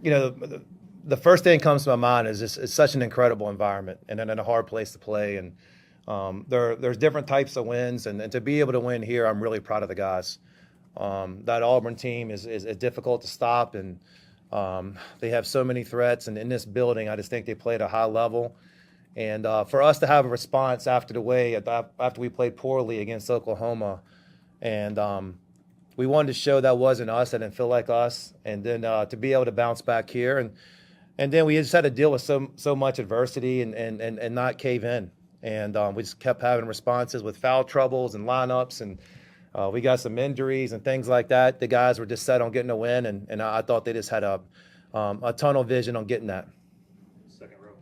You know, the first thing that comes to my mind is it's such an incredible environment and a hard place to play. And there's different types of wins. And to be able to win here, I'm really proud of the guys. That Auburn team is difficult to stop, and they have so many threats. And in this building, I just think they play at a high level. And for us to have a response after we played poorly against Oklahoma, and we wanted to show that wasn't us, that didn't feel like us, and then to be able to bounce back here, and then we just had to deal with so much adversity and not cave in, and we just kept having responses with foul troubles and lineups, and we got some injuries and things like that. The guys were just set on getting a win, and I thought they just had a tunnel vision on getting that. Second row.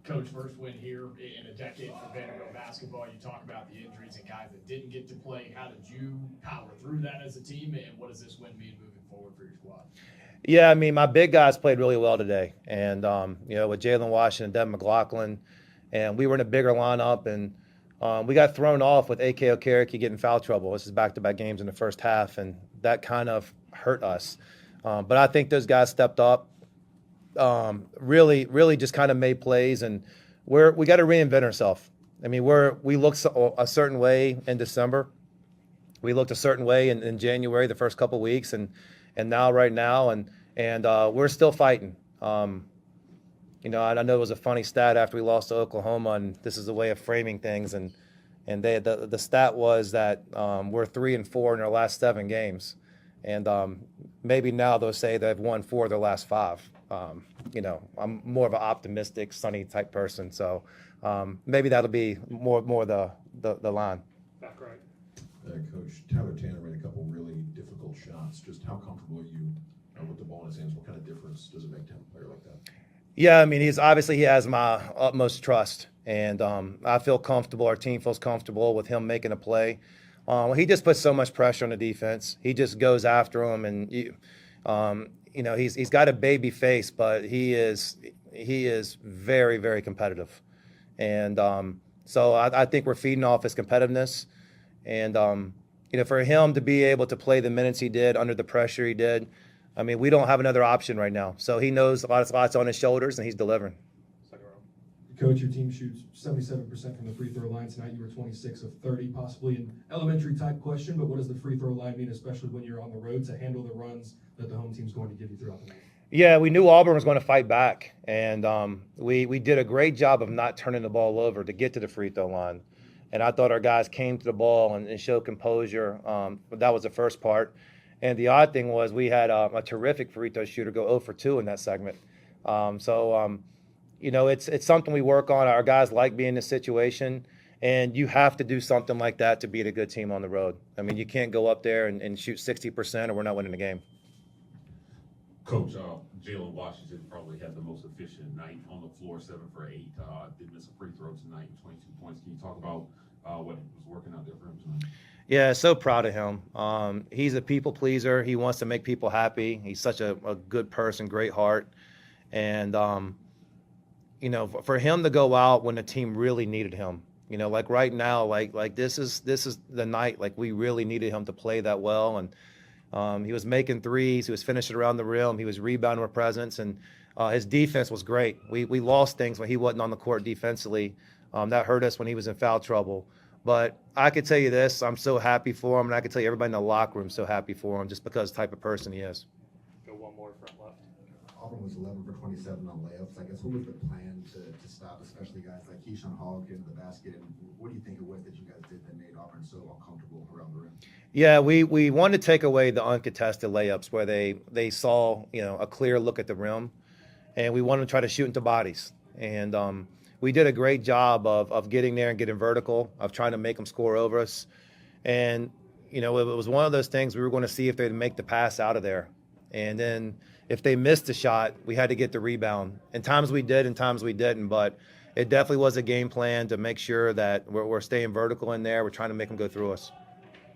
Coach, first win here in a decade for Vanderbilt basketball. You talk about the injuries and guys that didn't get to play. How did you power through that as a team, and what does this win mean moving forward for your squad? Yeah, I mean, my big guys played really well today, and with Jalen Washington, Devin McLaughlin, and we were in a bigger lineup, and we got thrown off with A.K. Okereke getting foul trouble. This is back-to-back games in the first half, and that kind of hurt us. But I think those guys stepped up. Really just kind of made plays, and we got to reinvent ourselves. I mean, we looked a certain way in December. We looked a certain way in January, the first couple of weeks, and now right now, and we're still fighting. I know it was a funny stat after we lost to Oklahoma, and this is a way of framing things, and the stat was that we're 3-4 in our last 7 games, and maybe now they'll say they've won 4 of their last 5. I'm more of an optimistic, sunny type person, so maybe that'll be more the line. Back right. Coach, Tyler Tanner made a couple really difficult shots. Just how comfortable are you with the ball in his hands? What kind of difference does it make to have a player like that? Yeah, I mean, he has my utmost trust, and I feel comfortable. Our team feels comfortable with him making a play. He just puts so much pressure on the defense. He just goes after him, and he's got a baby face, but he is very, very competitive, and so I think we're feeding off his competitiveness, and for him to be able to play the minutes he did under the pressure he did, I mean, we don't have another option right now. So he knows lots on his shoulders, and he's delivering. Coach, your team shoots 77% from the free throw line tonight. You were 26 of 30, possibly an elementary type question, but what does the free throw line mean, especially when you're on the road, to handle the runs that the home team's going to give you throughout the night? Yeah, we knew Auburn was going to fight back, and we did a great job of not turning the ball over to get to the free throw line. And I thought our guys came to the ball and showed composure. That was the first part. And the odd thing was we had a terrific free throw shooter go 0 for 2 in that segment. It's something we work on. Our guys like being in this situation, and you have to do something like that to beat a good team on the road. I mean, you can't go up there and shoot 60% or we're not winning the game. Coach, Jalen Washington probably had the most efficient night on the floor, 7 for 8. Did miss a free throw tonight, 22 points. Can you talk about what was working out there for him tonight? Yeah, so proud of him. He's a people pleaser. He wants to make people happy. He's such a good person, great heart. And, for him to go out when the team really needed him, like right now, like this is the night, like we really needed him to play that well. And he was making threes. He was finishing around the rim. He was rebounding with presence. And his defense was great. We lost things when he wasn't on the court defensively. That hurt us when he was in foul trouble. But I could tell you this, I'm so happy for him, and I could tell you everybody in the locker room is so happy for him just because of the type of person he is. Go one more front left. Auburn was 11 for 27 on layups. I guess what was the plan to stop, especially guys like Keyshawn Hall getting the basket, and what do you think it was that you guys did that made Auburn so uncomfortable around the rim? Yeah, we wanted to take away the uncontested layups where they saw a clear look at the rim, and we wanted to try to shoot into bodies. And we did a great job of getting there and getting vertical, of trying to make them score over us. And, it was one of those things we were going to see if they'd make the pass out of there. And then if they missed the shot, we had to get the rebound. And times we did and times we didn't. But it definitely was a game plan to make sure that we're staying vertical in there. We're trying to make them go through us.